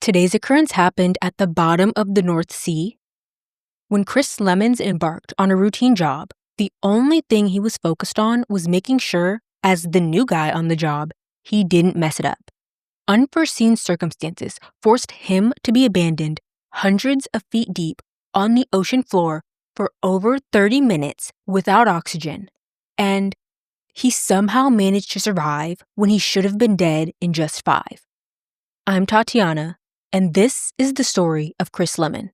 Today's occurrence happened at the bottom of the North Sea. When Chris Lemons embarked on a routine job, the only thing he was focused on was making sure, as the new guy on the job, he didn't mess it up. Unforeseen circumstances forced him to be abandoned hundreds of feet deep on the ocean floor for over 30 minutes without oxygen, and he somehow managed to survive when he should have been dead in just 5. I'm Tatiana, and this is the story of Chris Lemon.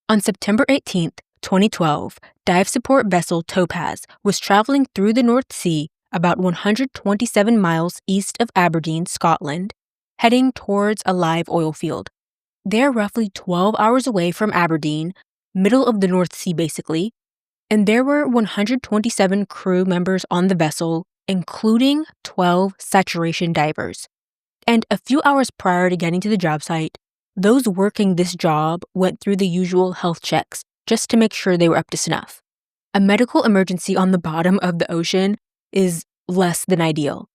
On September 18th, 2012, dive support vessel Topaz was traveling through the North Sea about 127 miles east of Aberdeen, Scotland, heading towards a live oil field. They're roughly 12 hours away from Aberdeen, middle of the North Sea basically, and there were 127 crew members on the vessel, including 12 saturation divers. And a few hours prior to getting to the job site, those working this job went through the usual health checks just to make sure they were up to snuff. A medical emergency on the bottom of the ocean is less than ideal.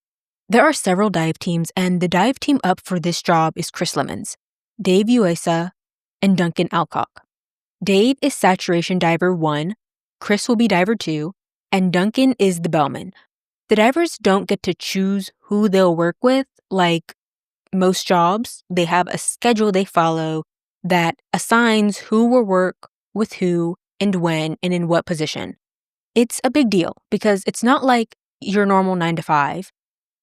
There are several dive teams, and the dive team up for this job is Chris Lemons, Dave Uesa, and Duncan Alcock. Dave is saturation diver 1, Chris will be diver 2, and Duncan is the bellman. The divers don't get to choose who they'll work with like most jobs. They have a schedule they follow that assigns who will work with who and when and in what position. It's a big deal because it's not like your normal 9 to 5,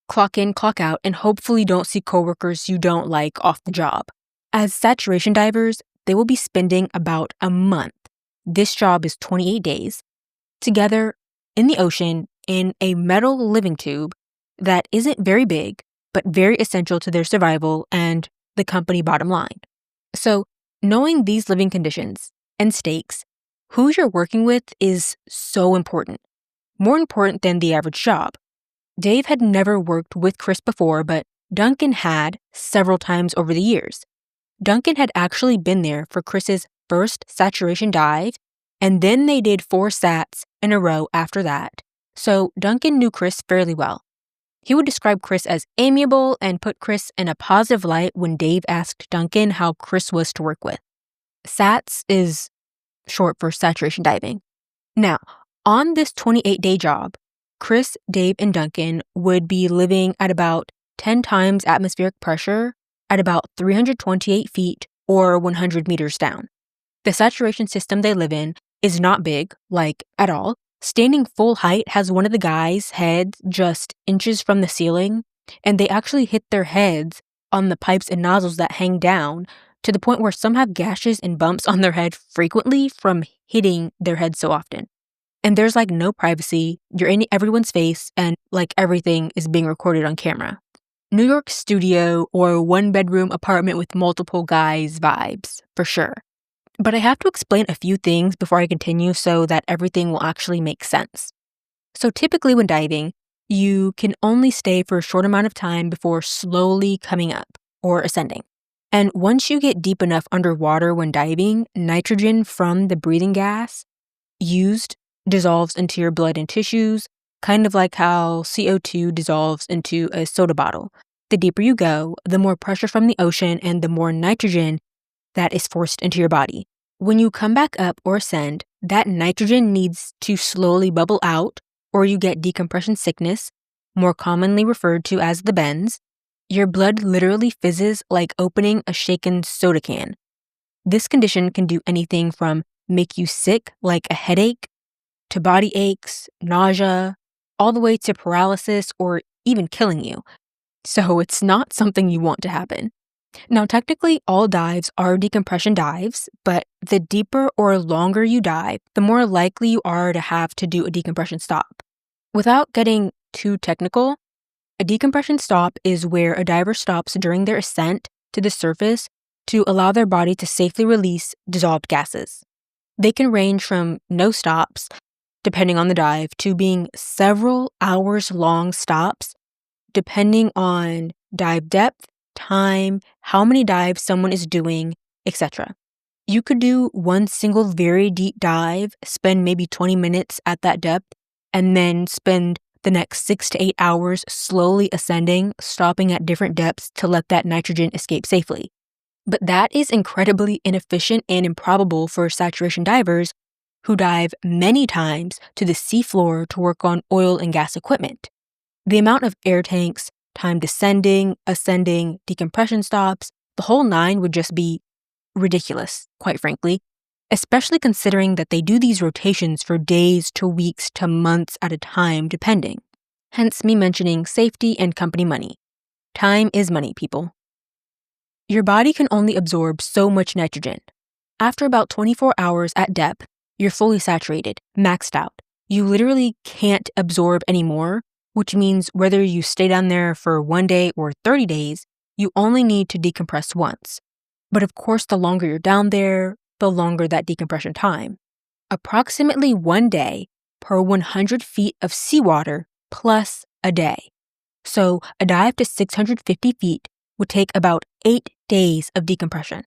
clock in, clock out, and hopefully don't see coworkers you don't like off the job. As saturation divers, they will be spending about a month. This job is 28 days together in the ocean in a metal living tube that isn't very big, but very essential to their survival and the company bottom line. So, knowing these living conditions and stakes, who you're working with is so important. More important than the average job. Dave had never worked with Chris before, but Duncan had several times over the years. Duncan had actually been there for Chris's first saturation dive, and then they did 4 sats in a row after that. So Duncan knew Chris fairly well. He would describe Chris as amiable and put Chris in a positive light when Dave asked Duncan how Chris was to work with. SATS is short for saturation diving. Now, on this 28-day job, Chris, Dave, and Duncan would be living at about 10 times atmospheric pressure at about 328 feet or 100 meters down. The saturation system they live in is not big, like at all. Standing full height has one of the guys' heads just inches from the ceiling, and they actually hit their heads on the pipes and nozzles that hang down to the point where some have gashes and bumps on their head frequently from hitting their head so often. And there's like no privacy, you're in everyone's face, and like everything is being recorded on camera. New York studio or 1-bedroom apartment with multiple guys vibes, for sure. But I have to explain a few things before I continue so that everything will actually make sense. So typically when diving, you can only stay for a short amount of time before slowly coming up or ascending. And once you get deep enough underwater when diving, nitrogen from the breathing gas used dissolves into your blood and tissues, kind of like how CO2 dissolves into a soda bottle. The deeper you go, the more pressure from the ocean and the more nitrogen that is forced into your body. When you come back up or ascend, that nitrogen needs to slowly bubble out, or you get decompression sickness, more commonly referred to as the bends. Your blood literally fizzes like opening a shaken soda can. This condition can do anything from make you sick like a headache, to body aches, nausea, all the way to paralysis or even killing you. So it's not something you want to happen. Now, technically, all dives are decompression dives, but the deeper or longer you dive, the more likely you are to have to do a decompression stop. Without getting too technical, a decompression stop is where a diver stops during their ascent to the surface to allow their body to safely release dissolved gases. They can range from no stops, depending on the dive, to being several hours long stops, depending on dive depth, time, how many dives someone is doing, etc. You could do one single very deep dive, spend maybe 20 minutes at that depth, and then spend the next 6 to 8 hours slowly ascending, stopping at different depths to let that nitrogen escape safely. But that is incredibly inefficient and improbable for saturation divers who dive many times to the seafloor to work on oil and gas equipment. The amount of air tanks, time descending, ascending, decompression stops, the whole nine would just be ridiculous, quite frankly, especially considering that they do these rotations for days to weeks to months at a time, depending. Hence me mentioning safety and company money. Time is money, people. Your body can only absorb so much nitrogen. After about 24 hours at depth, you're fully saturated, maxed out. You literally can't absorb anymore, which means whether you stay down there for 1 day or 30 days, you only need to decompress once. But of course, the longer you're down there, the longer that decompression time. Approximately 1 day per 100 feet of seawater plus a day. So a dive to 650 feet would take about 8 days of decompression.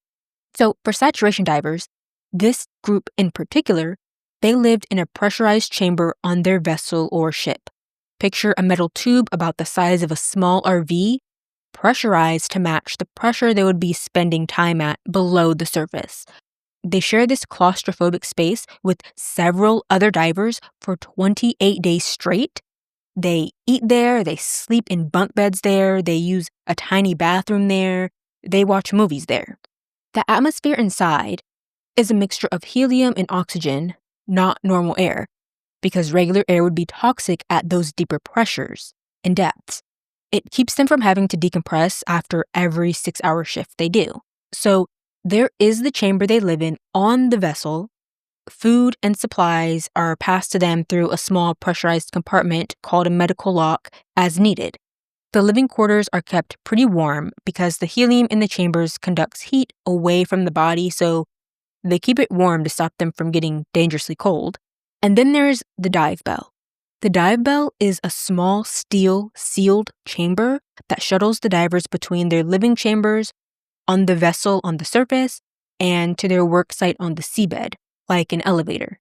So for saturation divers, this group in particular, they lived in a pressurized chamber on their vessel or ship. Picture a metal tube about the size of a small RV, pressurized to match the pressure they would be spending time at below the surface. They share this claustrophobic space with several other divers for 28 days straight. They eat there, they sleep in bunk beds there, they use a tiny bathroom there, they watch movies there. The atmosphere inside is a mixture of helium and oxygen, not normal air, because regular air would be toxic at those deeper pressures and depths. It keeps them from having to decompress after every 6-hour shift they do. So there is the chamber they live in on the vessel. Food and supplies are passed to them through a small pressurized compartment called a medical lock as needed. The living quarters are kept pretty warm because the helium in the chambers conducts heat away from the body, so they keep it warm to stop them from getting dangerously cold. And then there's the dive bell. The dive bell is a small steel sealed chamber that shuttles the divers between their living chambers on the vessel on the surface and to their work site on the seabed, like an elevator.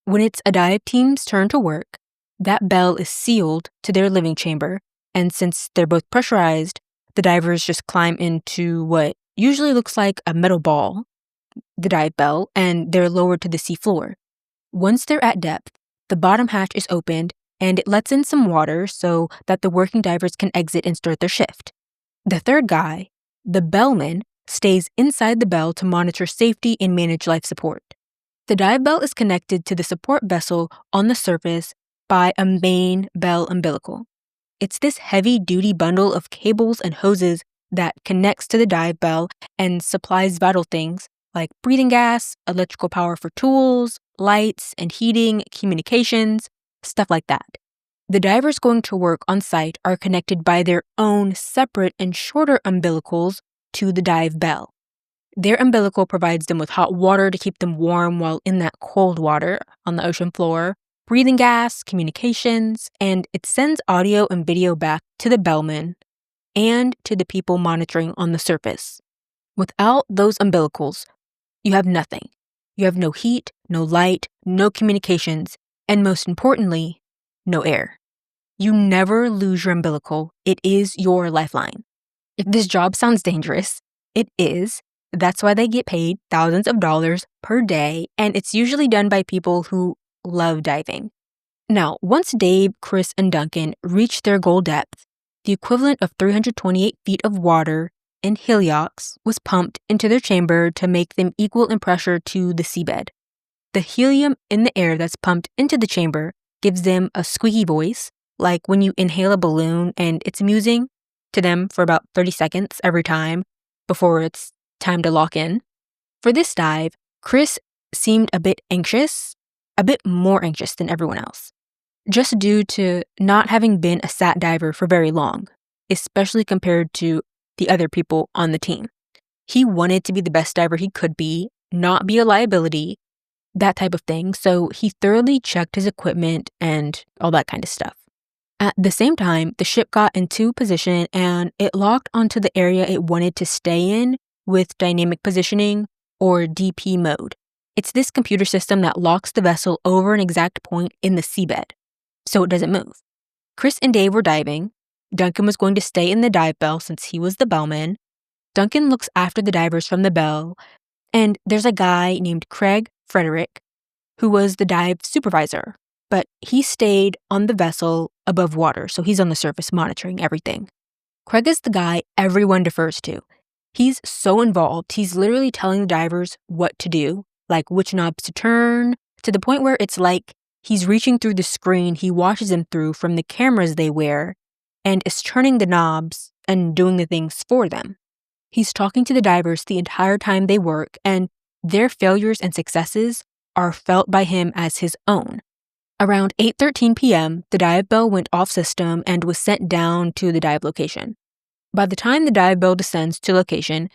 When it's a dive team's turn to work, that bell is sealed to their living chamber, and since they're both pressurized, the divers just climb into what usually looks like a metal ball, the dive bell, and they're lowered to the seafloor. Once they're at depth, the bottom hatch is opened and it lets in some water so that the working divers can exit and start their shift. The third guy, the bellman, stays inside the bell to monitor safety and manage life support. The dive bell is connected to the support vessel on the surface by a main bell umbilical. It's this heavy-duty bundle of cables and hoses that connects to the dive bell and supplies vital things like breathing gas, electrical power for tools, lights and heating, communications, stuff like that. The divers going to work on site are connected by their own separate and shorter umbilicals to the dive bell. Their umbilical provides them with hot water to keep them warm while in that cold water on the ocean floor, breathing gas, communications, and it sends audio and video back to the bellman and to the people monitoring on the surface. Without those umbilicals, you have nothing. You have no heat, no light, no communications, and most importantly, no air. You never lose your umbilical. It is your lifeline. If this job sounds dangerous, it is. That's why they get paid thousands of dollars per day, and it's usually done by people who love diving. Now, once Dave, Chris, and Duncan reach their goal depth, the equivalent of 328 feet of water and heliox was pumped into their chamber to make them equal in pressure to the seabed. The helium in the air that's pumped into the chamber gives them a squeaky voice, like when you inhale a balloon and it's amusing to them for about 30 seconds every time before it's time to lock in. For this dive, Chris seemed a bit more anxious than everyone else, just due to not having been a sat diver for very long, especially compared to the other people on the team. He wanted to be the best diver he could be, not be a liability, that type of thing, so he thoroughly checked his equipment and all that kind of stuff. At the same time, the ship got into position and it locked onto the area it wanted to stay in with dynamic positioning, or DP mode. It's this computer system that locks the vessel over an exact point in the seabed, so it doesn't move. Chris and Dave were diving. Duncan was going to stay in the dive bell since he was the bellman. Duncan looks after the divers from the bell, and there's a guy named Craig Frederick who was the dive supervisor, but he stayed on the vessel above water, so he's on the surface monitoring everything. Craig is the guy everyone defers to. He's so involved, he's literally telling the divers what to do, like which knobs to turn, to the point where it's like he's reaching through the screen he watches them through from the cameras they wear and is turning the knobs and doing the things for them. He's talking to the divers the entire time they work, and their failures and successes are felt by him as his own. Around 8:13 p.m., the dive bell went off system and was sent down to the dive location. By the time the dive bell descends to location,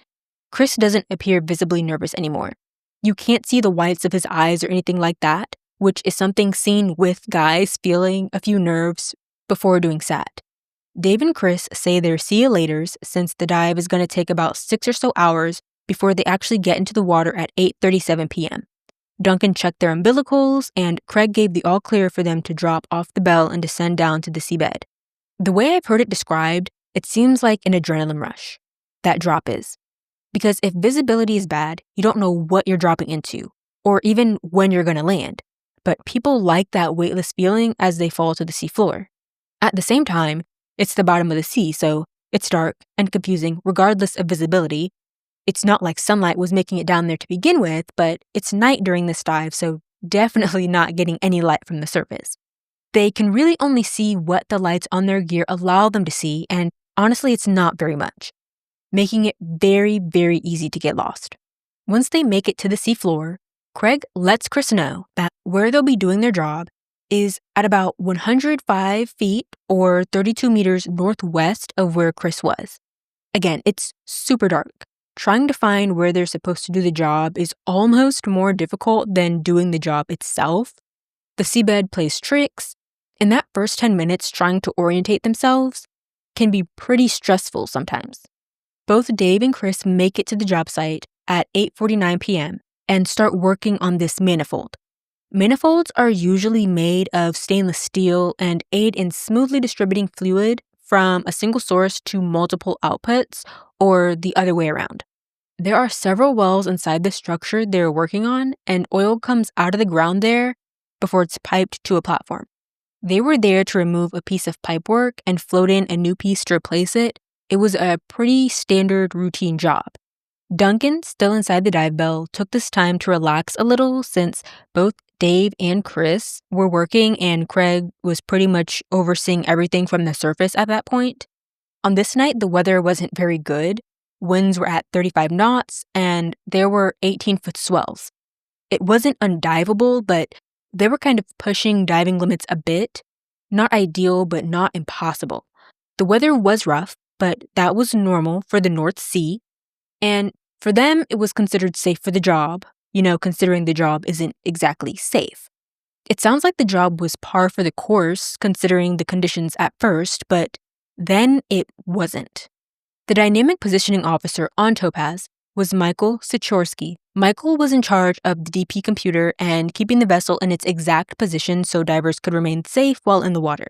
Chris doesn't appear visibly nervous anymore. You can't see the whites of his eyes or anything like that, which is something seen with guys feeling a few nerves before doing SAT. Dave and Chris say they're see you laters since the dive is going to take about 6 or so hours before they actually get into the water at 8:37 p.m. Duncan checked their umbilicals, and Craig gave the all clear for them to drop off the bell and descend down to the seabed. The way I've heard it described, it seems like an adrenaline rush, that drop is. Because if visibility is bad, you don't know what you're dropping into, or even when you're going to land. But people like that weightless feeling as they fall to the seafloor. At the same time, it's the bottom of the sea, so it's dark and confusing regardless of visibility. It's not like sunlight was making it down there to begin with, but it's night during this dive, so definitely not getting any light from the surface. They can really only see what the lights on their gear allow them to see, and honestly, it's not very much, making it very, very easy to get lost. Once they make it to the seafloor, Craig lets Chris know that where they'll be doing their job is at about 105 feet or 32 meters northwest of where Chris was. Again, it's super dark. Trying to find where they're supposed to do the job is almost more difficult than doing the job itself. The seabed plays tricks, and that first 10 minutes trying to orientate themselves can be pretty stressful sometimes. Both Dave and Chris make it to the job site at 8:49 p.m. and start working on this manifold. Manifolds are usually made of stainless steel and aid in smoothly distributing fluid from a single source to multiple outputs, or the other way around. There are several wells inside the structure they're working on, and oil comes out of the ground there before it's piped to a platform. They were there to remove a piece of pipework and float in a new piece to replace it. It was a pretty standard routine job. Duncan, still inside the dive bell, took this time to relax a little since both Dave and Chris were working and Craig was pretty much overseeing everything from the surface at that point. On this night, the weather wasn't very good. Winds were at 35 knots and there were 18-foot swells. It wasn't undivable, but they were kind of pushing diving limits a bit. Not ideal, but not impossible. The weather was rough, but that was normal for the North Sea. And for them, it was considered safe for the job, considering the job isn't exactly safe. It sounds like the job was par for the course, considering the conditions at first, but then it wasn't. The dynamic positioning officer on Topaz was Michael Sikorsky. Michael was in charge of the DP computer and keeping the vessel in its exact position so divers could remain safe while in the water.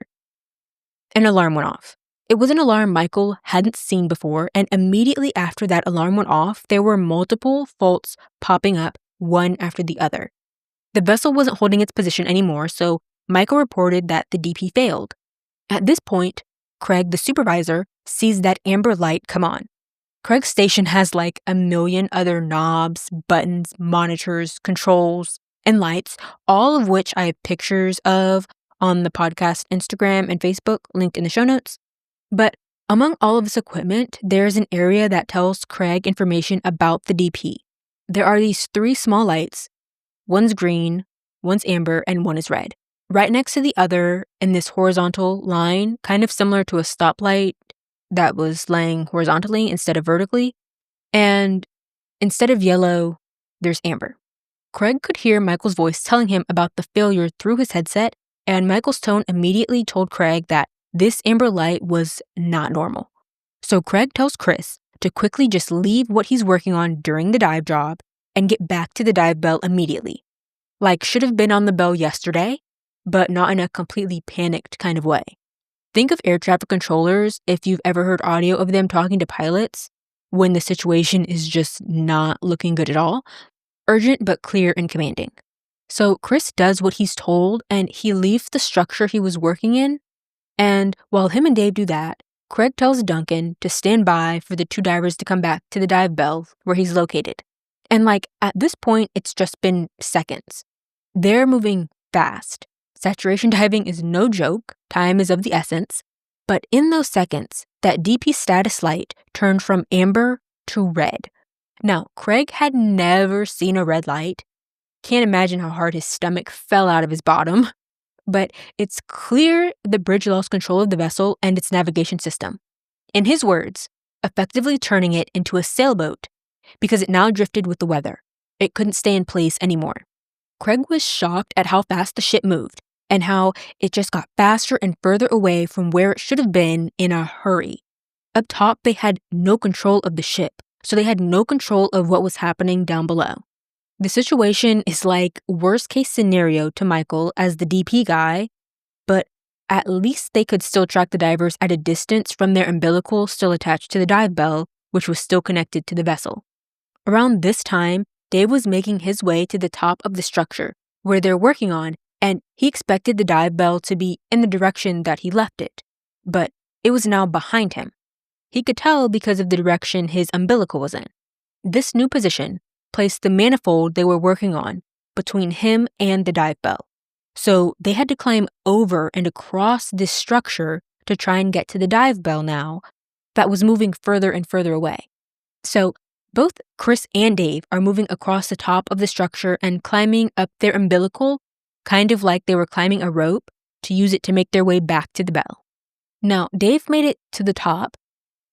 An alarm went off. It was an alarm Michael hadn't seen before, and immediately after that alarm went off, there were multiple faults popping up, one after the other. The vessel wasn't holding its position anymore, so Michael reported that the DP failed. At this point, Craig, the supervisor, sees that amber light come on. Craig's station has like a million other knobs, buttons, monitors, controls, and lights, all of which I have pictures of on the podcast Instagram and Facebook, linked in the show notes. But among all of this equipment, there's an area that tells Craig information about the DP. There are these 3 small lights. One's green, one's amber, and one is red. Right next to the other in this horizontal line, kind of similar to a stoplight that was laying horizontally instead of vertically. And instead of yellow, there's amber. Craig could hear Michael's voice telling him about the failure through his headset, and Michael's tone immediately told Craig that this amber light was not normal. So Craig tells Chris to quickly just leave what he's working on during the dive job and get back to the dive bell immediately. Like, should have been on the bell yesterday, but not in a completely panicked kind of way. Think of air traffic controllers if you've ever heard audio of them talking to pilots when the situation is just not looking good at all. Urgent but clear and commanding. So Chris does what he's told and he leaves the structure he was working in. And while him and Dave do that, Craig tells Duncan to stand by for the two divers to come back to the dive bell where he's located. And at this point, it's just been seconds. They're moving fast. Saturation diving is no joke. Time is of the essence. But in those seconds, that DP status light turned from amber to red. Now, Craig had never seen a red light. Can't imagine how hard his stomach fell out of his bottom. But it's clear the bridge lost control of the vessel and its navigation system. In his words, effectively turning it into a sailboat because it now drifted with the weather. It couldn't stay in place anymore. Craig was shocked at how fast the ship moved and how it just got faster and further away from where it should have been in a hurry. Up top, they had no control of the ship, so they had no control of what was happening down below. The situation is like worst case scenario to Michael as the DP guy, but at least they could still track the divers at a distance from their umbilical still attached to the dive bell, which was still connected to the vessel. Around this time, Dave was making his way to the top of the structure where they're working on, and he expected the dive bell to be in the direction that he left it, but it was now behind him. He could tell because of the direction his umbilical was in. This new position placed the manifold they were working on between him and the dive bell. So they had to climb over and across this structure to try and get to the dive bell now that was moving further and further away. So both Chris and Dave are moving across the top of the structure and climbing up their umbilical, kind of like they were climbing a rope to use it to make their way back to the bell. Now, Dave made it to the top.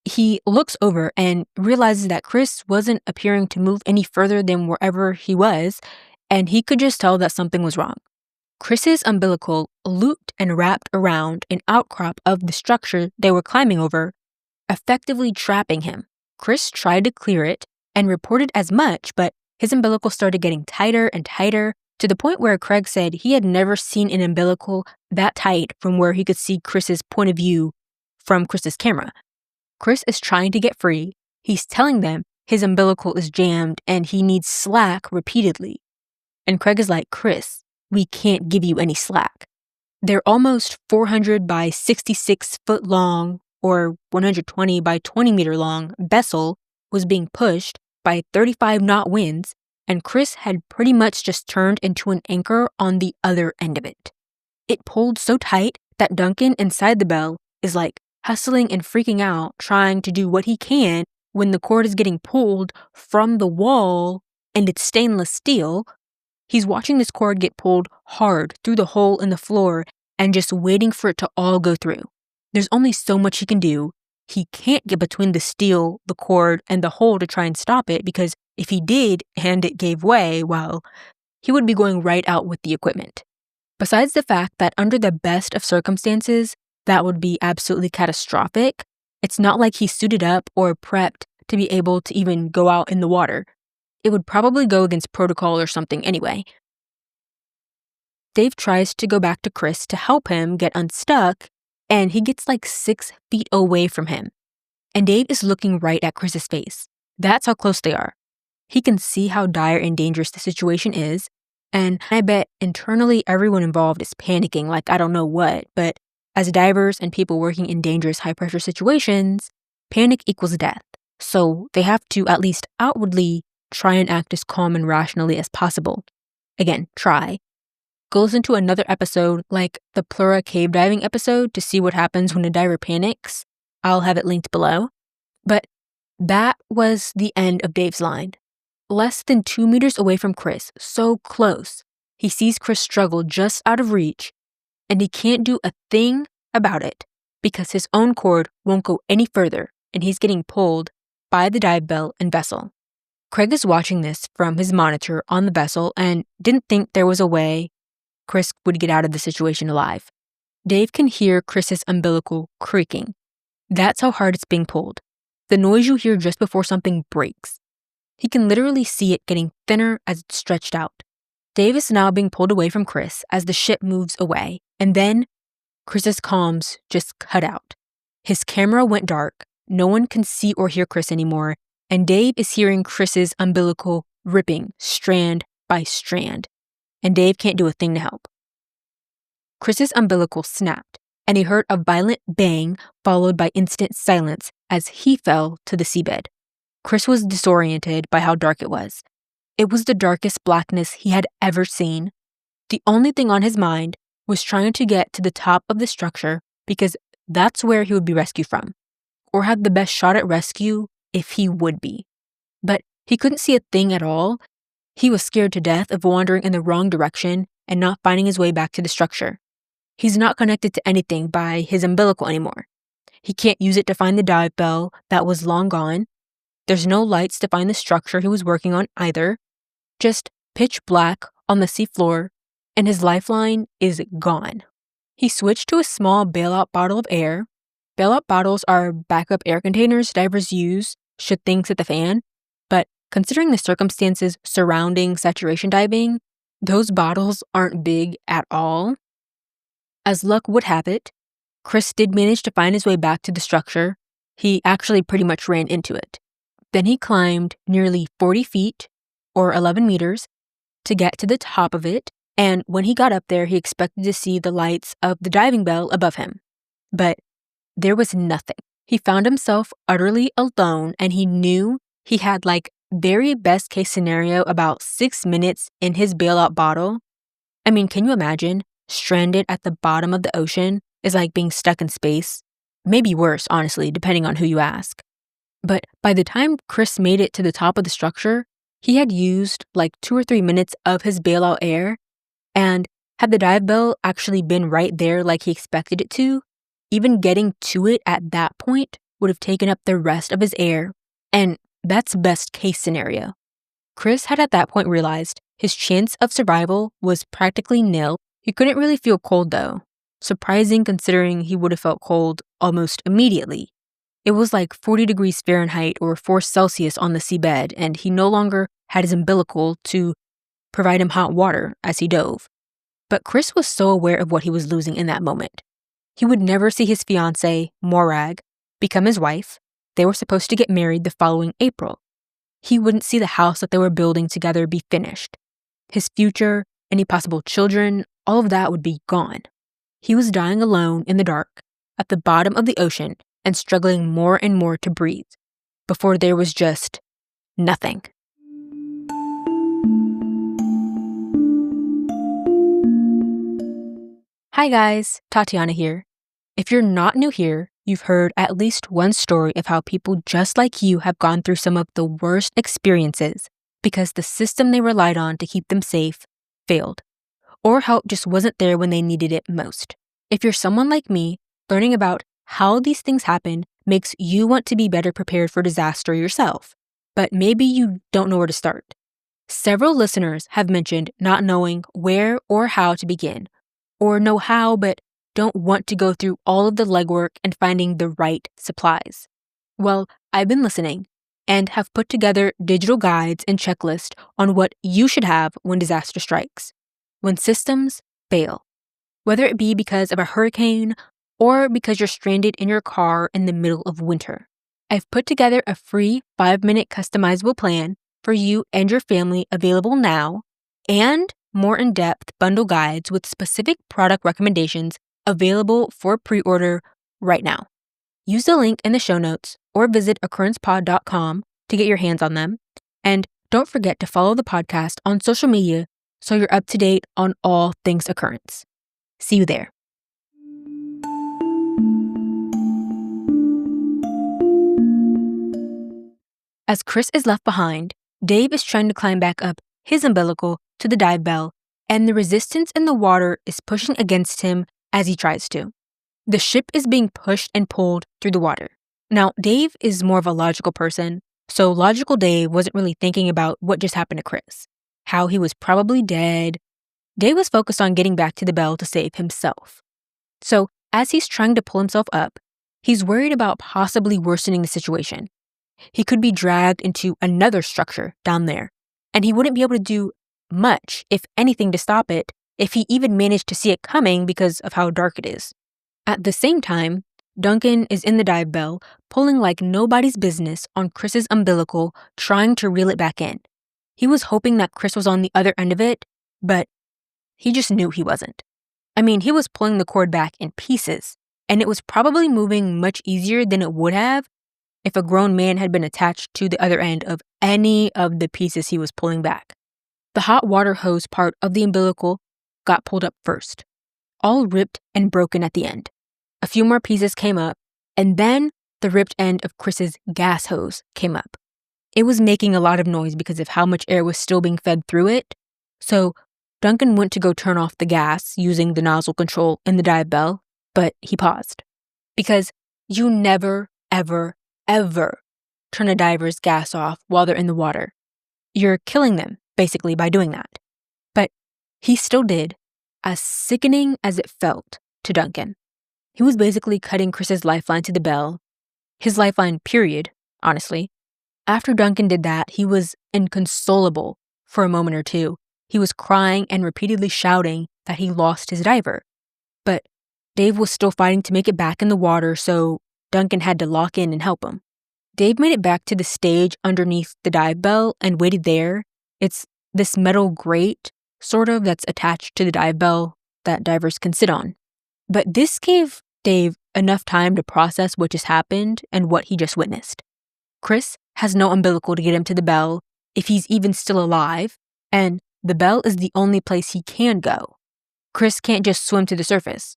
He looks over and realizes that Chris wasn't appearing to move any further than wherever he was, and he could just tell that something was wrong. Chris's umbilical looped and wrapped around an outcrop of the structure they were climbing over, effectively trapping him. Chris tried to clear it and reported as much, but his umbilical started getting tighter and tighter to the point where Craig said he had never seen an umbilical that tight from where he could see Chris's point of view from Chris's camera. Chris is trying to get free. He's telling them his umbilical is jammed and he needs slack repeatedly. And Craig is like, Chris, we can't give you any slack. Their almost 400 by 66 foot long or 120 by 20 meter long vessel was being pushed by 35 knot winds, and Chris had pretty much just turned into an anchor on the other end of it. It pulled so tight that Duncan inside the bell is hustling and freaking out, trying to do what he can when the cord is getting pulled from the wall and it's stainless steel. He's watching this cord get pulled hard through the hole in the floor and just waiting for it to all go through. There's only so much he can do. He can't get between the steel, the cord, and the hole to try and stop it because if he did and it gave way, well, he would be going right out with the equipment. Besides the fact that under the best of circumstances, that would be absolutely catastrophic, it's not like he suited up or prepped to be able to even go out in the water. It would probably go against protocol or something anyway. Dave tries to go back to Chris to help him get unstuck, and he gets 6 feet away from him. And Dave is looking right at Chris's face. That's how close they are. He can see how dire and dangerous the situation is, and I bet internally everyone involved is panicking I don't know what, but as divers and people working in dangerous high-pressure situations, panic equals death. So they have to at least outwardly try and act as calm and rationally as possible. Again, try. Go listen to another episode like the Plura cave diving episode to see what happens when a diver panics. I'll have it linked below. But that was the end of Dave's line. Less than 2 meters away from Chris, so close, he sees Chris struggle just out of reach, and he can't do a thing about it because his own cord won't go any further and he's getting pulled by the dive bell and vessel. Craig is watching this from his monitor on the vessel and didn't think there was a way Chris would get out of the situation alive. Dave can hear Chris's umbilical creaking. That's how hard it's being pulled. The noise you hear just before something breaks. He can literally see it getting thinner as it's stretched out. Dave is now being pulled away from Chris as the ship moves away, and then Chris's comms just cut out. His camera went dark, no one can see or hear Chris anymore, and Dave is hearing Chris's umbilical ripping strand by strand, and Dave can't do a thing to help. Chris's umbilical snapped, and he heard a violent bang followed by instant silence as he fell to the seabed. Chris was disoriented by how dark it was. It was the darkest blackness he had ever seen. The only thing on his mind was trying to get to the top of the structure because that's where he would be rescued from, or have the best shot at rescue if he would be. But he couldn't see a thing at all. He was scared to death of wandering in the wrong direction and not finding his way back to the structure. He's not connected to anything by his umbilical anymore. He can't use it to find the dive bell that was long gone. There's no lights to find the structure he was working on either. Just pitch black on the seafloor, and his lifeline is gone. He switched to a small bailout bottle of air. Bailout bottles are backup air containers divers use should things hit the fan, but considering the circumstances surrounding saturation diving, those bottles aren't big at all. As luck would have it, Chris did manage to find his way back to the structure. He actually pretty much ran into it. Then he climbed nearly 40 feet, or 11 meters, to get to the top of it, and when he got up there, he expected to see the lights of the diving bell above him. But there was nothing. He found himself utterly alone, and he knew he had very best case scenario about 6 minutes in his bailout bottle. I mean, can you imagine? Stranded at the bottom of the ocean is like being stuck in space. Maybe worse, honestly, depending on who you ask. But by the time Chris made it to the top of the structure, he had used 2 or 3 minutes of his bailout air, and had the dive bell actually been right there like he expected it to, even getting to it at that point would have taken up the rest of his air, and that's best case scenario. Chris had at that point realized his chance of survival was practically nil. He couldn't really feel cold though, surprising considering he would have felt cold almost immediately. It was 40 degrees Fahrenheit or 4 Celsius on the seabed, and he no longer had his umbilical to provide him hot water as he dove. But Chris was so aware of what he was losing in that moment. He would never see his fiancée, Morag, become his wife. They were supposed to get married the following April. He wouldn't see the house that they were building together be finished. His future, any possible children, all of that would be gone. He was dying alone in the dark, at the bottom of the ocean, and struggling more and more to breathe, before there was just nothing. Hi guys, Tatiana here. If you're not new here, you've heard at least one story of how people just like you have gone through some of the worst experiences because the system they relied on to keep them safe failed, or help just wasn't there when they needed it most. If you're someone like me, learning about how these things happen makes you want to be better prepared for disaster yourself, but maybe you don't know where to start. Several listeners have mentioned not knowing where or how to begin, or know how but don't want to go through all of the legwork and finding the right supplies. Well, I've been listening and have put together digital guides and checklists on what you should have when disaster strikes, when systems fail, whether it be because of a hurricane or because you're stranded in your car in the middle of winter. I've put together a free 5-minute customizable plan for you and your family available now, and more in-depth bundle guides with specific product recommendations available for pre-order right now. Use the link in the show notes or visit occurrencepod.com to get your hands on them. And don't forget to follow the podcast on social media so you're up to date on all things Occurrence. See you there. As Chris is left behind, Dave is trying to climb back up his umbilical to the dive bell, and the resistance in the water is pushing against him as he tries to. The ship is being pushed and pulled through the water. Now, Dave is more of a logical person, so logical Dave wasn't really thinking about what just happened to Chris, how he was probably dead. Dave was focused on getting back to the bell to save himself. So, as he's trying to pull himself up, he's worried about possibly worsening the situation. he could be dragged into another structure down there, and he wouldn't be able to do much, if anything, to stop it, if he even managed to see it coming because of how dark it is. At the same time, Duncan is in the dive bell, pulling like nobody's business on Chris's umbilical, trying to reel it back in. He was hoping that Chris was on the other end of it, but he just knew he wasn't. I mean, he was pulling the cord back in pieces, and it was probably moving much easier than it would have if a grown man had been attached to the other end of any of the pieces he was pulling back. The hot water hose part of the umbilical got pulled up first, all ripped and broken at the end. A few more pieces came up, and then the ripped end of Chris's gas hose came up. It was making a lot of noise because of how much air was still being fed through it, so Duncan went to go turn off the gas using the nozzle control in the dive bell, but he paused. Because you never, ever, ever turn a diver's gas off while they're in the water. You're killing them, basically, by doing that. But he still did, as sickening as it felt to Duncan. He was basically cutting Chris's lifeline to the bell. His lifeline, period, honestly. After Duncan did that, he was inconsolable for a moment or two. He was crying and repeatedly shouting that he lost his diver. But Dave was still fighting to make it back in the water, so Duncan had to lock in and help him. Dave made it back to the stage underneath the dive bell and waited there. It's this metal grate, sort of, that's attached to the dive bell that divers can sit on. But this gave Dave enough time to process what just happened and what he just witnessed. Chris has no umbilical to get him to the bell, if he's even still alive, and the bell is the only place he can go. Chris can't just swim to the surface.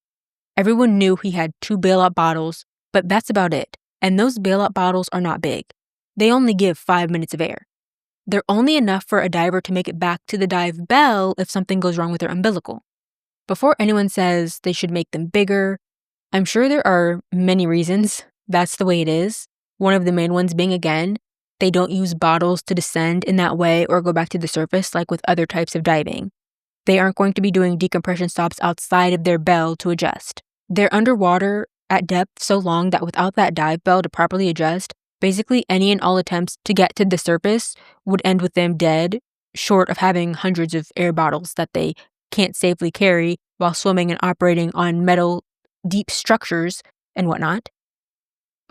Everyone knew he had 2 bailout bottles, but that's about it, and those bailout bottles are not big. They only give 5 minutes of air. They're only enough for a diver to make it back to the dive bell if something goes wrong with their umbilical. Before anyone says they should make them bigger, I'm sure there are many reasons that's the way it is. One of the main ones being, again, they don't use bottles to descend in that way or go back to the surface like with other types of diving. They aren't going to be doing decompression stops outside of their bell to adjust. They're underwater at depth so long that without that dive bell to properly adjust, basically any and all attempts to get to the surface would end with them dead, short of having hundreds of air bottles that they can't safely carry while swimming and operating on metal, deep structures and whatnot.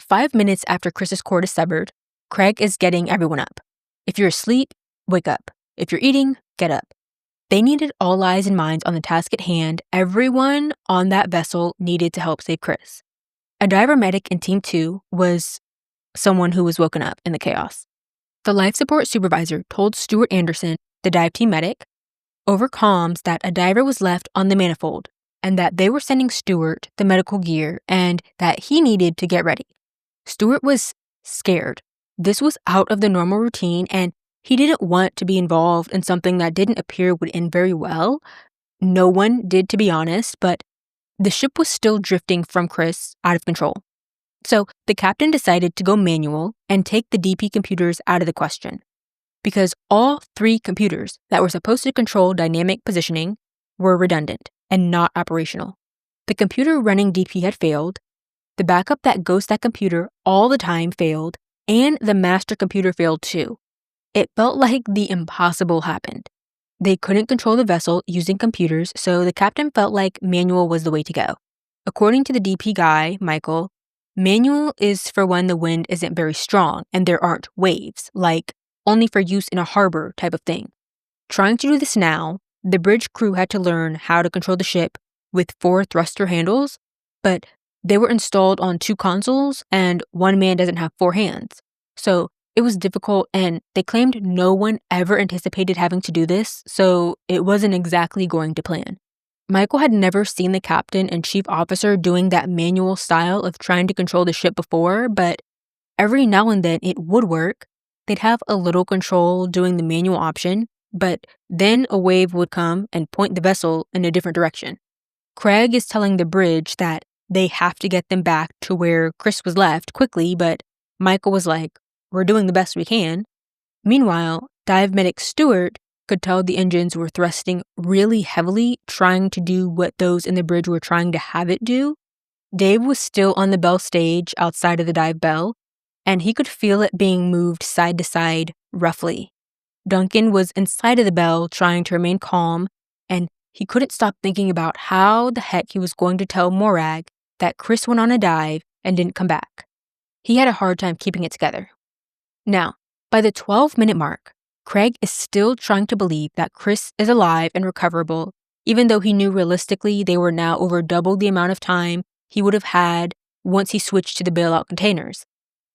5 minutes after Chris's cord is severed, Craig is getting everyone up. If you're asleep, wake up. If you're eating, get up. They needed all eyes and minds on the task at hand. Everyone on that vessel needed to help save Chris. A diver medic in Team 2 was someone who was woken up in the chaos. The life support supervisor told Stuart Anderson, the dive team medic, over comms that a diver was left on the manifold and that they were sending Stuart the medical gear and that he needed to get ready. Stuart was scared. This was out of the normal routine and he didn't want to be involved in something that didn't appear would end very well. No one did, to be honest, but the ship was still drifting from Chris out of control. So the captain decided to go manual and take the DP computers out of the question, because all 3 computers that were supposed to control dynamic positioning were redundant and not operational. The computer running DP had failed, the backup that goes to that computer all the time failed, and the master computer failed too. It felt like the impossible happened. They couldn't control the vessel using computers, so the captain felt like manual was the way to go. According to the DP guy, Michael, manual is for when the wind isn't very strong and there aren't waves, like only for use in a harbor type of thing. Trying to do this now, the bridge crew had to learn how to control the ship with 4 thruster handles, but they were installed on 2 consoles and one man doesn't have 4 hands. So it was difficult and they claimed no one ever anticipated having to do this, so it wasn't exactly going to plan. Michael had never seen the captain and chief officer doing that manual style of trying to control the ship before, but every now and then it would work. They'd have a little control doing the manual option, but then a wave would come and point the vessel in a different direction. Craig is telling the bridge that they have to get them back to where Chris was left quickly, but Michael was like, "We're doing the best we can." Meanwhile, dive medic Stuart could tell the engines were thrusting really heavily, trying to do what those in the bridge were trying to have it do. Dave was still on the bell stage outside of the dive bell, and he could feel it being moved side to side roughly. Duncan was inside of the Belle trying to remain calm, and he couldn't stop thinking about how the heck he was going to tell Morag that Chris went on a dive and didn't come back. He had a hard time keeping it together. Now, by the 12-minute mark, Craig is still trying to believe that Chris is alive and recoverable, even though he knew realistically they were now over double the amount of time he would have had once he switched to the bailout containers.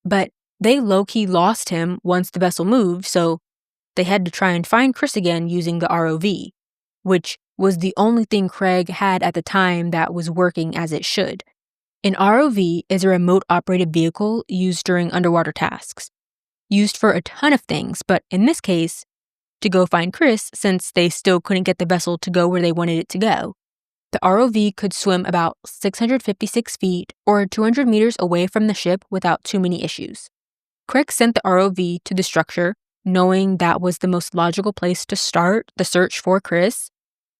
But they low-key lost him once the vessel moved, so they had to try and find Chris again using the ROV, which was the only thing Craig had at the time that was working as it should. An ROV is a remote-operated vehicle used during underwater tasks, used for a ton of things, but in this case, to go find Chris since they still couldn't get the vessel to go where they wanted it to go. The ROV could swim about 656 feet or 200 meters away from the ship without too many issues. Craig sent the ROV to the structure, knowing that was the most logical place to start the search for Chris.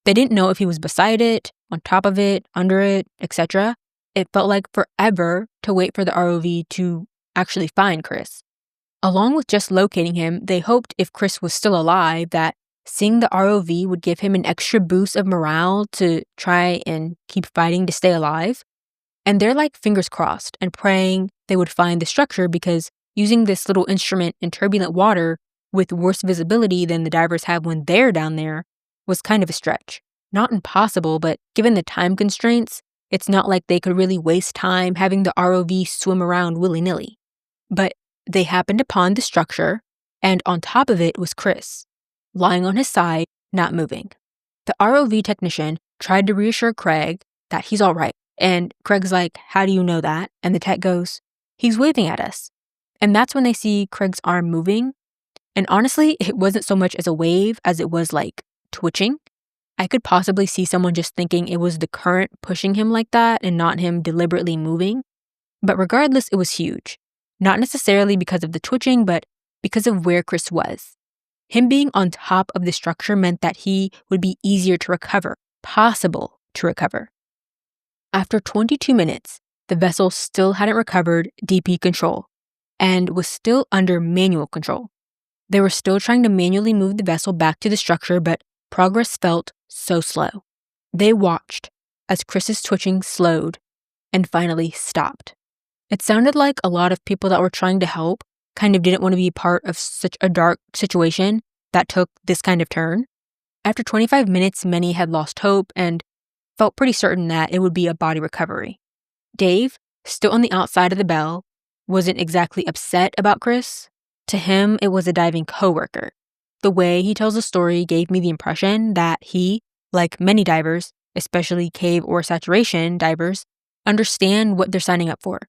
They didn't know if he was beside it, on top of it, under it, etc. It felt like forever to wait for the ROV to actually find Chris. Along with just locating him, they hoped if Chris was still alive that seeing the ROV would give him an extra boost of morale to try and keep fighting to stay alive. And they're like fingers crossed and praying they would find the structure because using this little instrument in turbulent water with worse visibility than the divers have when they're down there was kind of a stretch. Not impossible, but given the time constraints, it's not like they could really waste time having the ROV swim around willy-nilly. But they happened upon the structure, and on top of it was Chris, lying on his side, not moving. The ROV technician tried to reassure Craig that he's all right, and Craig's like, "How do you know that?" And the tech goes, "He's waving at us." And that's when they see Craig's arm moving. And honestly, it wasn't so much as a wave as it was like twitching. I could possibly see someone just thinking it was the current pushing him like that and not him deliberately moving. But regardless, it was huge. Not necessarily because of the twitching, but because of where Chris was. Him being on top of the structure meant that he would be easier to recover, possible to recover. After 22 minutes, the vessel still hadn't recovered DP control and was still under manual control. They were still trying to manually move the vessel back to the structure, but progress felt so slow. They watched as Chris's twitching slowed and finally stopped. It sounded like a lot of people that were trying to help kind of didn't want to be part of such a dark situation that took this kind of turn. After 25 minutes, many had lost hope and felt pretty certain that it would be a body recovery. Dave, still on the outside of the Belle, wasn't exactly upset about Chris. To him, it was a diving coworker. The way he tells the story gave me the impression that he, like many divers, especially cave or saturation divers, understand what they're signing up for.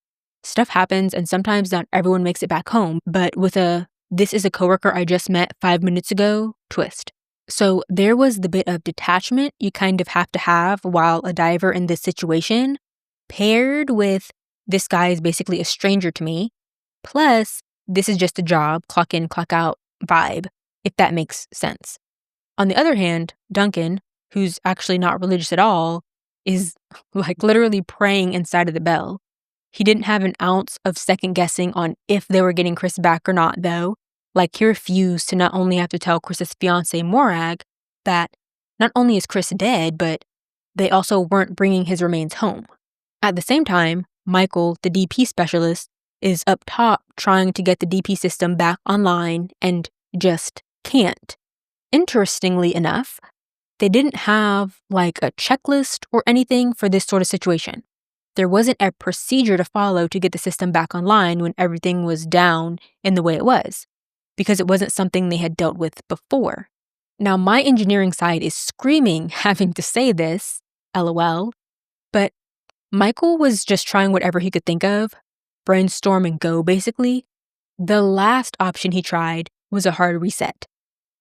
Stuff happens and sometimes not everyone makes it back home, but with a "this is a coworker I just met 5 minutes ago" twist. So there was the bit of detachment you kind of have to have while a diver in this situation, paired with "this guy is basically a stranger to me," plus "this is just a job, clock in, clock out" vibe, if that makes sense. On the other hand, Duncan, who's actually not religious at all, is like literally praying inside of the Belle. He didn't have an ounce of second guessing on if they were getting Chris back or not, though. Like, he refused to not only have to tell Chris's fiancée, Morag, that not only is Chris dead, but they also weren't bringing his remains home. At the same time, Michael, the DP specialist, is up top trying to get the DP system back online and just can't. Interestingly enough, they didn't have like a checklist or anything for this sort of situation. There wasn't a procedure to follow to get the system back online when everything was down in the way it was, because it wasn't something they had dealt with before. Now, my engineering side is screaming having to say this, LOL, but Michael was just trying whatever he could think of, brainstorm and go basically. The last option he tried was a hard reset.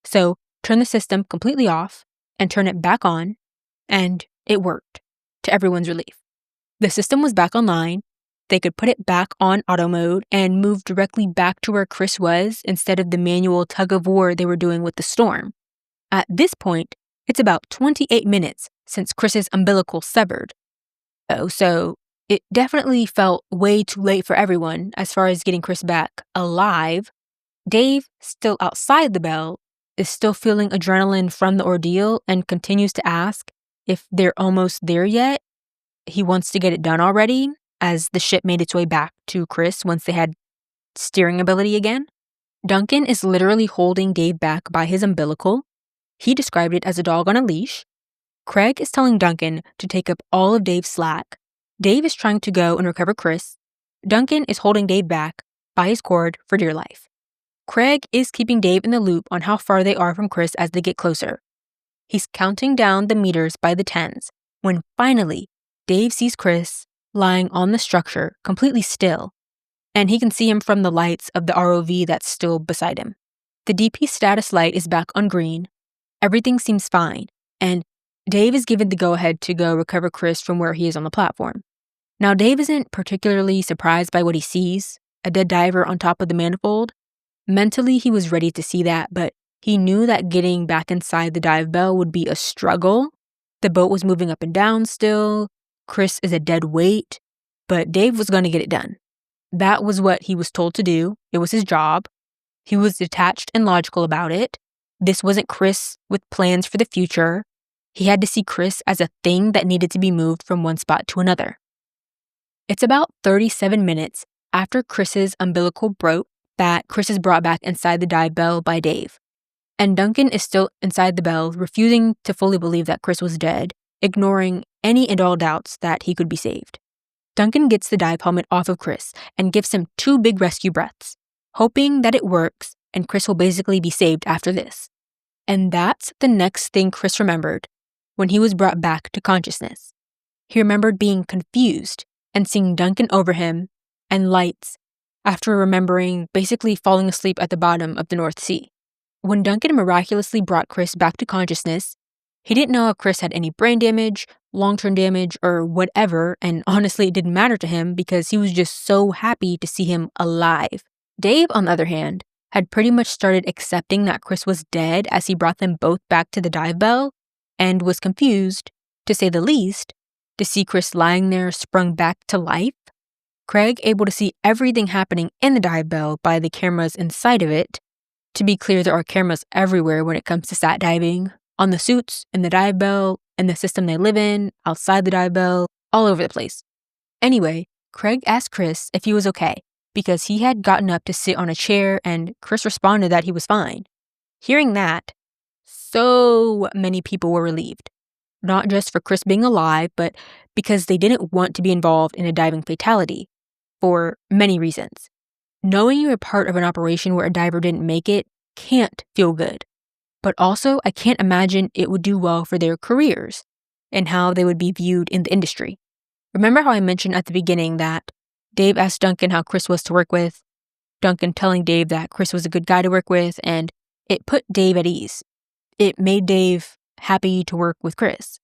So turn the system completely off and turn it back on, and it worked, to everyone's relief. The system was back online, they could put it back on auto mode and move directly back to where Chris was instead of the manual tug-of-war they were doing with the storm. At this point, it's about 28 minutes since Chris's umbilical severed. Oh, so It definitely felt way too late for everyone as far as getting Chris back alive. Dave, still outside the bell, is still feeling adrenaline from the ordeal and continues to ask if they're almost there yet. He wants to get it done already, as the ship made its way back to Chris once they had steering ability again. Duncan is literally holding Dave back by his umbilical. He described it as a dog on a leash. Craig is telling Duncan to take up all of Dave's slack. Dave is trying to go and recover Chris. Duncan is holding Dave back by his cord for dear life. Craig is keeping Dave in the loop on how far they are from Chris as they get closer. He's counting down the meters by the tens when finally Dave sees Chris lying on the structure, completely still, and he can see him from the lights of the ROV that's still beside him. The DP status light is back on green. Everything seems fine, and Dave is given the go-ahead to go recover Chris from where he is on the platform. Now, Dave isn't particularly surprised by what he sees, a dead diver on top of the manifold. Mentally, he was ready to see that, but he knew that getting back inside the dive bell would be a struggle. The boat was moving up and down still. Chris is a dead weight, but Dave was going to get it done. That was what he was told to do. It was his job. He was detached and logical about it. This wasn't Chris with plans for the future. He had to see Chris as a thing that needed to be moved from one spot to another. It's about 37 minutes after Chris's umbilical broke that Chris is brought back inside the dive bell by Dave. And Duncan is still inside the bell, refusing to fully believe that Chris was dead, ignoring any and all doubts that he could be saved. Duncan gets the dive helmet off of Chris and gives him 2 big rescue breaths, hoping that it works and Chris will basically be saved after this. And that's the next thing Chris remembered when he was brought back to consciousness. He remembered being confused and seeing Duncan over him and lights after remembering basically falling asleep at the bottom of the North Sea. When Duncan miraculously brought Chris back to consciousness, he didn't know if Chris had any brain damage, long-term damage, or whatever, and honestly it didn't matter to him because he was just so happy to see him alive. Dave, on the other hand, had pretty much started accepting that Chris was dead as he brought them both back to the dive bell, and was confused, to say the least, to see Chris lying there sprung back to life. Craig able to see everything happening in the dive bell by the cameras inside of it. To be clear, there are cameras everywhere when it comes to sat diving, on the suits, in the dive bell, in the system they live in, outside the dive bell, all over the place. Anyway, Craig asked Chris if he was okay, because he had gotten up to sit on a chair and Chris responded that he was fine. Hearing that, so many people were relieved. Not just for Chris being alive, but because they didn't want to be involved in a diving fatality, for many reasons. Knowing you're a part of an operation where a diver didn't make it can't feel good. But also, I can't imagine it would do well for their careers and how they would be viewed in the industry. Remember how I mentioned at the beginning that Dave asked Duncan how Chris was to work with, Duncan telling Dave that Chris was a good guy to work with, and it put Dave at ease. It made Dave happy to work with Chris.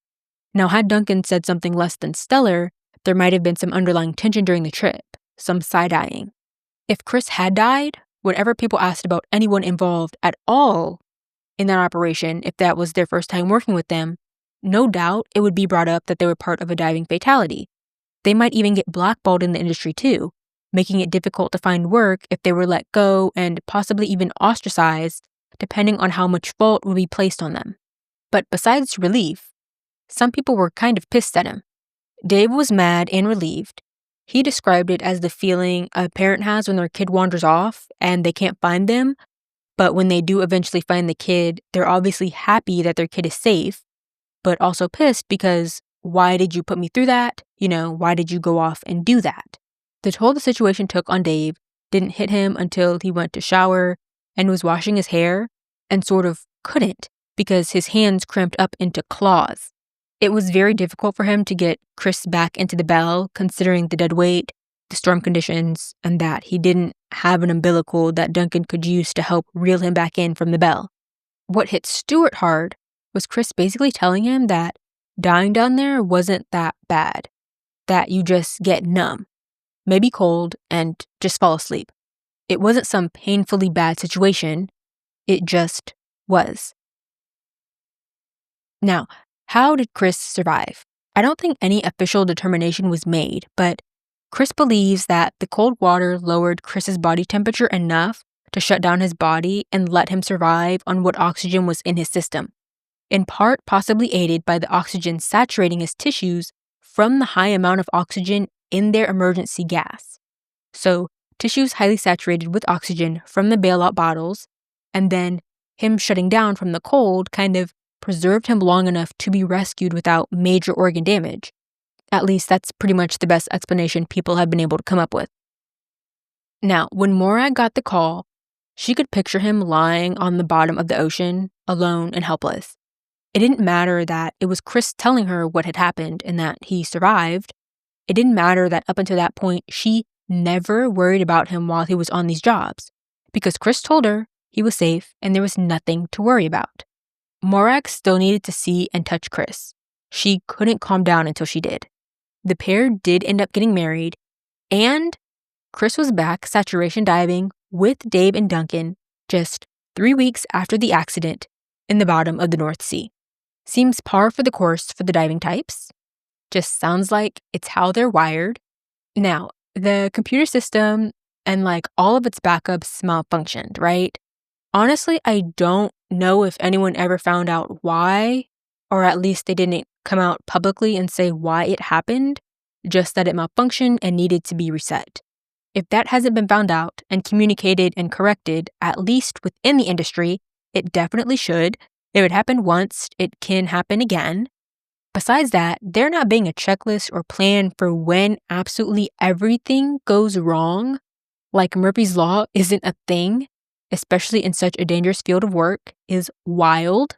Now, had Duncan said something less than stellar, there might have been some underlying tension during the trip, some side-eyeing. If Chris had died, whenever people asked about anyone involved at all in that operation, if that was their first time working with them, no doubt it would be brought up that they were part of a diving fatality. They might even get blackballed in the industry too, making it difficult to find work if they were let go and possibly even ostracized, depending on how much fault would be placed on them. But besides relief, some people were kind of pissed at him. Dave was mad and relieved. He described it as the feeling a parent has when their kid wanders off and they can't find them, but when they do eventually find the kid, they're obviously happy that their kid is safe, but also pissed because why did you put me through that? Why did you go off and do that? The toll the situation took on Dave didn't hit him until he went to shower and was washing his hair and sort of couldn't because his hands cramped up into claws. It was very difficult for him to get Chris back into the bell, considering the dead weight, the storm conditions, and that he didn't have an umbilical that Duncan could use to help reel him back in from the bell. What hit Stuart hard was Chris basically telling him that dying down there wasn't that bad, that you just get numb, maybe cold, and just fall asleep. It wasn't some painfully bad situation, it just was. Now, how did Chris survive? I don't think any official determination was made, but Chris believes that the cold water lowered Chris's body temperature enough to shut down his body and let him survive on what oxygen was in his system, in part possibly aided by the oxygen saturating his tissues from the high amount of oxygen in their emergency gas. So, tissues highly saturated with oxygen from the bailout bottles, and then him shutting down from the cold kind of preserved him long enough to be rescued without major organ damage. At least that's pretty much the best explanation people have been able to come up with. Now, when Morag got the call, she could picture him lying on the bottom of the ocean, alone and helpless. It didn't matter that it was Chris telling her what had happened and that he survived. It didn't matter that up until that point, she never worried about him while he was on these jobs, because Chris told her he was safe and there was nothing to worry about. Morag still needed to see and touch Chris. She couldn't calm down until she did. The pair did end up getting married, and Chris was back saturation diving with Dave and Duncan just 3 weeks after the accident in the bottom of the North Sea. Seems par for the course for the diving types. Just sounds like it's how they're wired. Now, the computer system and all of its backups malfunctioned, right? Honestly, I don't know if anyone ever found out why, or at least they didn't come out publicly and say why it happened, just that it malfunctioned and needed to be reset. If that hasn't been found out and communicated and corrected, at least within the industry, it definitely should. If it happened once, it can happen again. Besides that, there not being a checklist or plan for when absolutely everything goes wrong, like Murphy's Law isn't a thing, especially in such a dangerous field of work, is wild.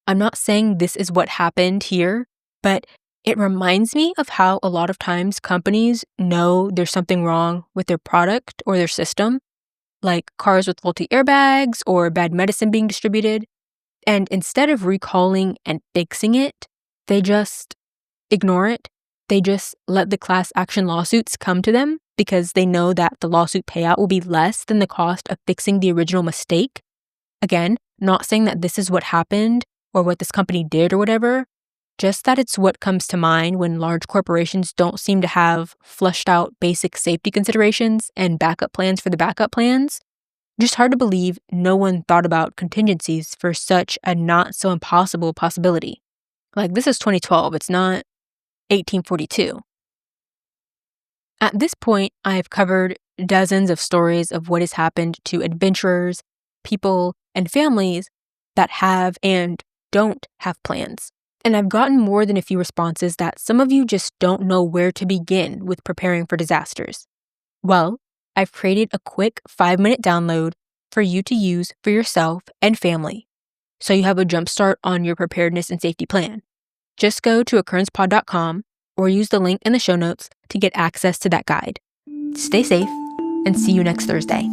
I'm not saying this is what happened here, but it reminds me of how a lot of times companies know there's something wrong with their product or their system, like cars with faulty airbags or bad medicine being distributed. And instead of recalling and fixing it, they just ignore it. They just let the class action lawsuits come to them because they know that the lawsuit payout will be less than the cost of fixing the original mistake. Again, not saying that this is what happened or what this company did or whatever, just that it's what comes to mind when large corporations don't seem to have fleshed out basic safety considerations and backup plans for the backup plans. Just hard to believe no one thought about contingencies for such a not so impossible possibility. This is 2012, it's not 1842. At this point, I've covered dozens of stories of what has happened to adventurers, people, and families that have and don't have plans. And I've gotten more than a few responses that some of you just don't know where to begin with preparing for disasters. Well, I've created a quick 5-minute download for you to use for yourself and family, so you have a jumpstart on your preparedness and safety plan. Just go to occurrencepod.com or use the link in the show notes to get access to that guide. Stay safe and see you next Thursday.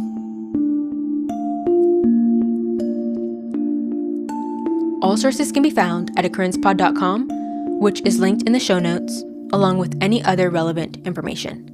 All sources can be found at occurrencepod.com, which is linked in the show notes, along with any other relevant information.